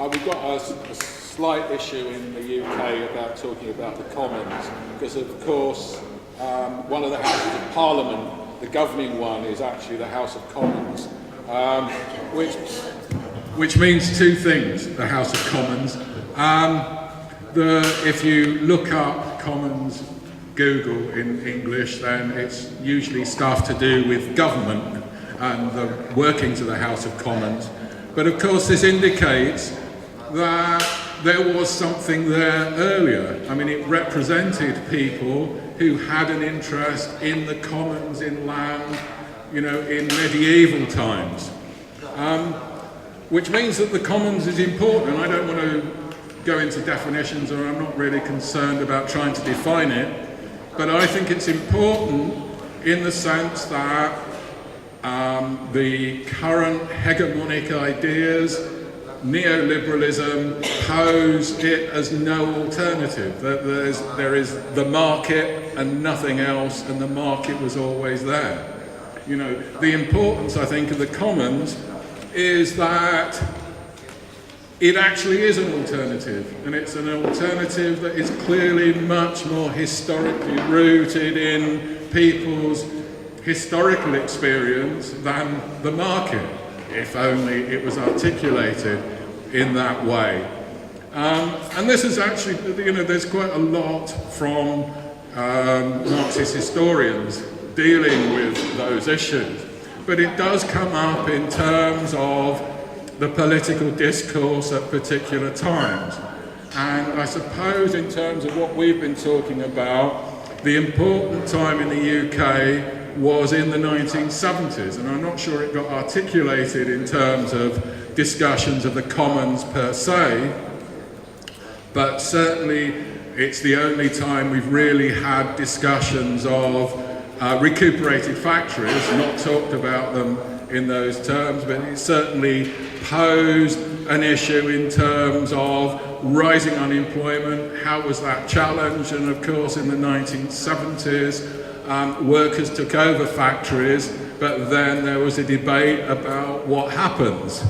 we've got a slight issue in the UK about talking about the Commons, because of course one of the Houses of Parliament, the governing one, is actually the House of Commons, which means two things, the House of Commons. If you look up Commons Google in English, then it's usually stuff to do with government and the workings of the House of Commons. But of course this indicates that there was something there earlier. I mean, it represented people who had an interest in the commons, in land, you know, in medieval times. Which means that the commons is important. I don't want to go into definitions, or I'm not really concerned about trying to define it, but I think it's important in the sense that the current hegemonic ideas, neoliberalism, pose it as no alternative. That there is the market and nothing else, and the market was always there. You know, the importance, I think, of the commons is that it actually is an alternative, and it's an alternative that is clearly much more historically rooted in people's historical experience than the market, if only it was articulated in that way. And this is actually, you know, there's quite a lot from Marxist historians dealing with those issues, but it does come up in terms of the political discourse at particular times. And I suppose in terms of what we've been talking about, the important time in the UK was in the 1970s, and I'm not sure it got articulated in terms of discussions of the commons per se, but certainly it's the only time we've really had discussions of recuperated factories, not talked about them in those terms, but it certainly posed an issue in terms of rising unemployment. How was that challenged? And of course in the 1970s workers took over factories, but then there was a debate about what happens,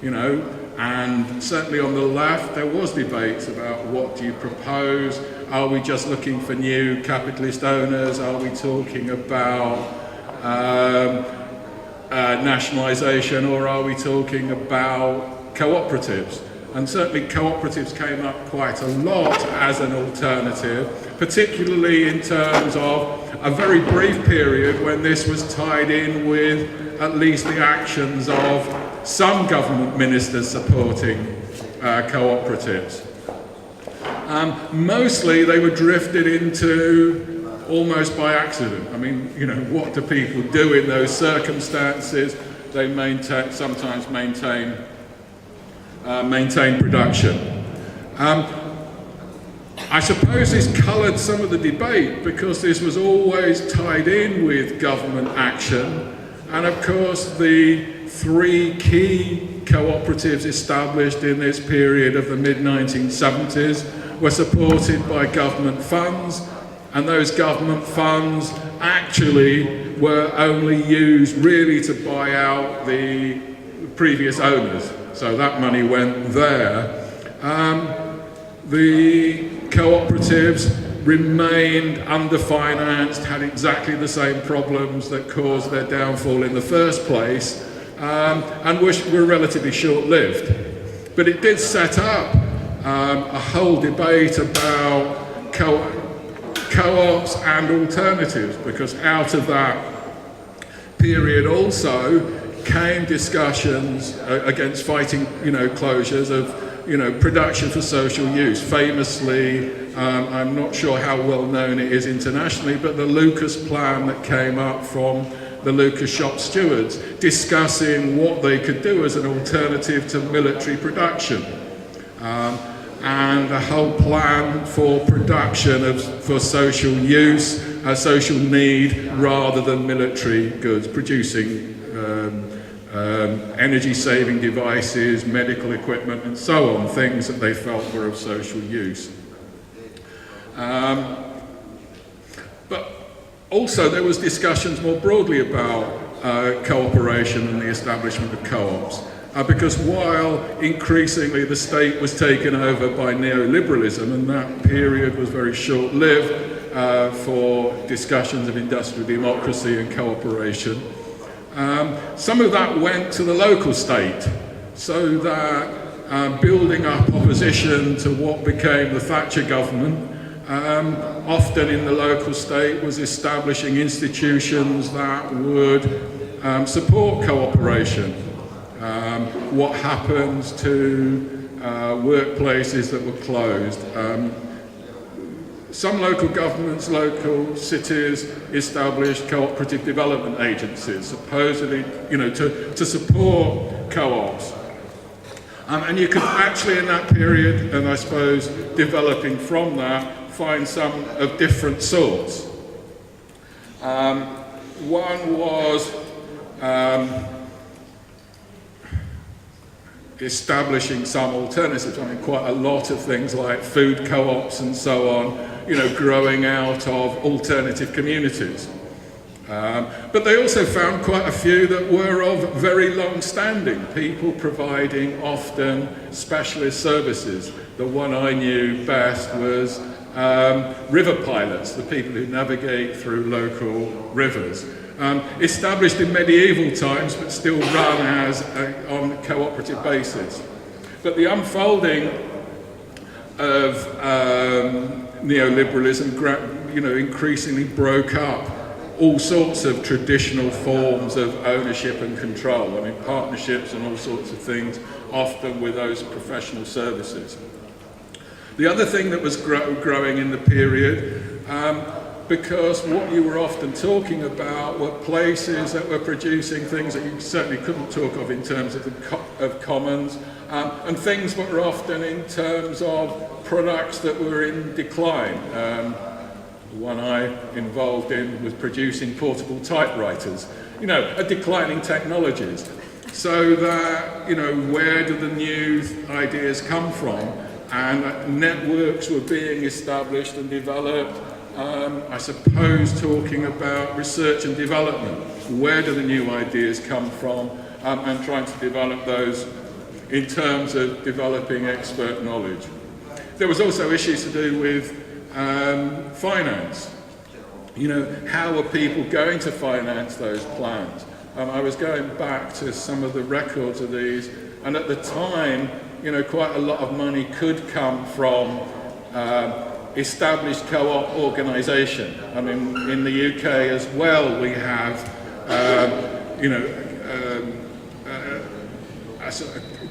you know, and certainly on the left there was debates about what do you propose. Are we just looking for new capitalist owners? Are we talking about nationalisation, or are we talking about cooperatives? And certainly cooperatives came up quite a lot as an alternative, particularly in terms of a very brief period when this was tied in with at least the actions of some government ministers supporting cooperatives. Mostly they were drifted into almost by accident. I mean, you know, what do people do in those circumstances? They sometimes maintain production. I suppose this coloured some of the debate because this was always tied in with government action, and of course the three key cooperatives established in this period of the mid-1970s were supported by government funds, and those government funds actually were only used really to buy out the previous owners. So that money went there. The cooperatives remained underfinanced, had exactly the same problems that caused their downfall in the first place, and were relatively short-lived. But it did set up a whole debate about co-ops and alternatives, because out of that period also came discussions against fighting, you know, closures of, you know, production for social use. Famously, I'm not sure how well known it is internationally, but the Lucas plan that came up from the Lucas shop stewards discussing what they could do as an alternative to military production. And a whole plan for production for social use, social need, rather than military goods, producing energy-saving devices, medical equipment, and so on, things that they felt were of social use. But also there was discussions more broadly about cooperation and the establishment of co-ops. because while increasingly the state was taken over by neoliberalism, and that period was very short-lived for discussions of industrial democracy and cooperation, some of that went to the local state, so that building up opposition to what became the Thatcher government, often in the local state was establishing institutions that would support cooperation. What happens to workplaces that were closed? Some local governments, local cities established cooperative development agencies, supposedly, to support co-ops. And you could actually in that period, and I suppose developing from that, find some of different sorts. One was establishing some alternatives. I mean, quite a lot of things like food co-ops and so on, growing out of alternative communities. But they also found quite a few that were of very long standing, people providing often specialist services. The one I knew best was river pilots, the people who navigate through local rivers. Established in medieval times, but still run as on a cooperative basis. But the unfolding of neoliberalism, increasingly broke up all sorts of traditional forms of ownership and control. I mean, partnerships and all sorts of things, often with those professional services. The other thing that was growing in the period, because what you were often talking about were places that were producing things that you certainly couldn't talk of in terms of commons, and things that were often in terms of products that were in decline. The one I involved in was producing portable typewriters, declining technologies. So that, where do the new ideas come from? And networks were being established and developed, I suppose talking about research and development. Where do the new ideas come from? And trying to develop those in terms of developing expert knowledge. There was also issues to do with finance. How are people going to finance those plans? I was going back to some of the records of these, and at the time, quite a lot of money could come from established co-op organisation. I mean, in the UK as well, we have,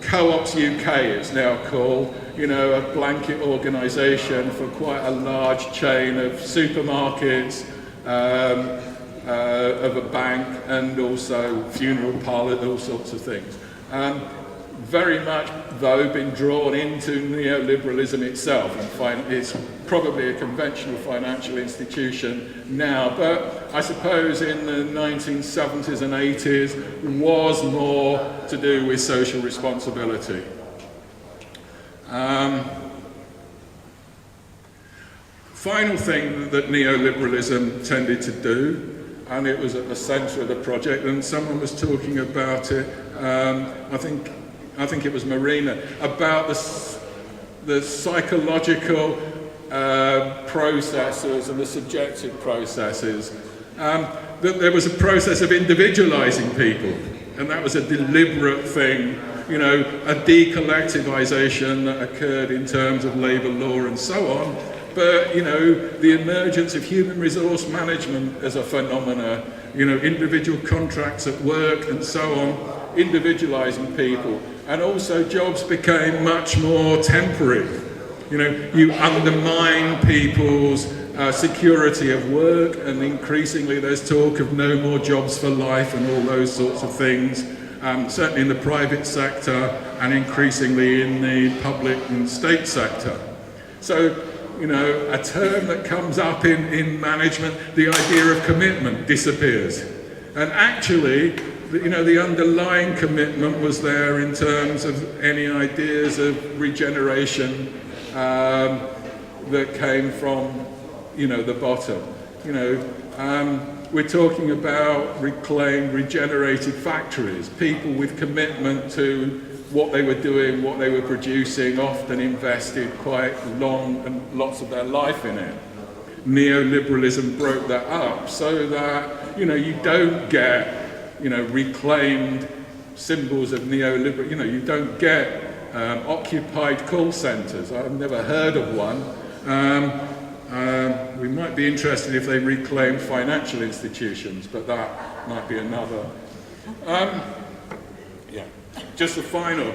Co-ops UK it's now called, a blanket organisation for quite a large chain of supermarkets, of a bank, and also funeral parlours, all sorts of things. Very much, though, been drawn into neoliberalism itself, and it's probably a conventional financial institution now, but I suppose in the 1970s and 80s was more to do with social responsibility. Final thing that neoliberalism tended to do, and it was at the centre of the project, and someone was talking about it, I think it was Marina, about the psychological processes and the subjective processes. That there was a process of individualising people, and that was a deliberate thing, a decollectivisation that occurred in terms of labour law and so on. But, the emergence of human resource management as a phenomena, individual contracts at work and so on, individualising people. And also jobs became much more temporary. You undermine people's security of work, and increasingly there's talk of no more jobs for life and all those sorts of things, certainly in the private sector and increasingly in the public and state sector. So, a term that comes up in management, the idea of commitment disappears. And actually, the underlying commitment was there in terms of any ideas of regeneration that came from, the bottom. we're talking about reclaimed, regenerated factories, people with commitment to what they were doing, what they were producing, often invested quite long and lots of their life in it. Neoliberalism broke that up so that, you don't get, reclaimed symbols of neoliberal, you don't get occupied call centres. I've never heard of one. We might be interested if they reclaim financial institutions, but that might be another. Just a final.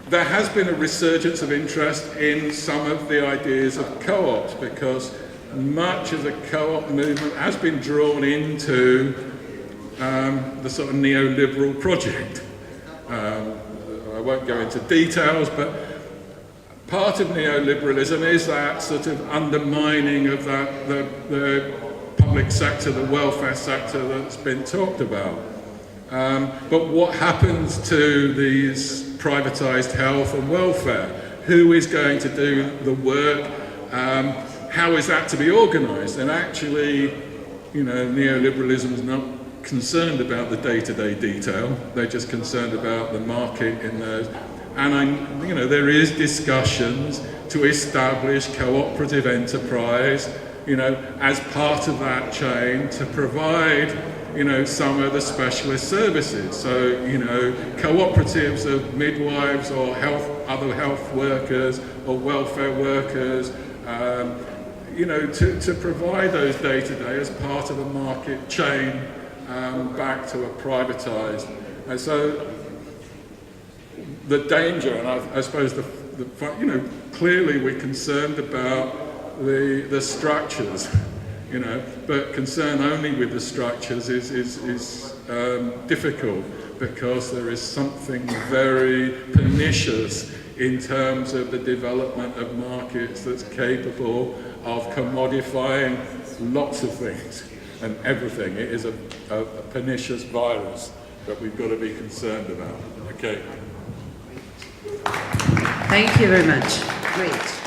There has been a resurgence of interest in some of the ideas of co-ops, because much of the co-op movement has been drawn into the sort of neoliberal project. I won't go into details, but part of neoliberalism is that sort of undermining of the public sector, the welfare sector that's been talked about. But what happens to these privatised health and welfare? Who is going to do the work? How is that to be organised? And actually, neoliberalism is not concerned about the day-to-day detail. They're just concerned about the market in those. And there is discussions to establish cooperative enterprise, as part of that chain to provide, some of the specialist services. So, cooperatives of midwives or other health workers or welfare workers, to provide those day-to-day as part of a market chain back to a privatised. And so the danger, and I suppose clearly we're concerned about the structures, but concern only with the structures is difficult, because there is something very pernicious in terms of the development of markets that's capable of commodifying lots of things and everything. It is a pernicious virus that we've got to be concerned about. Okay. Thank you very much. Great.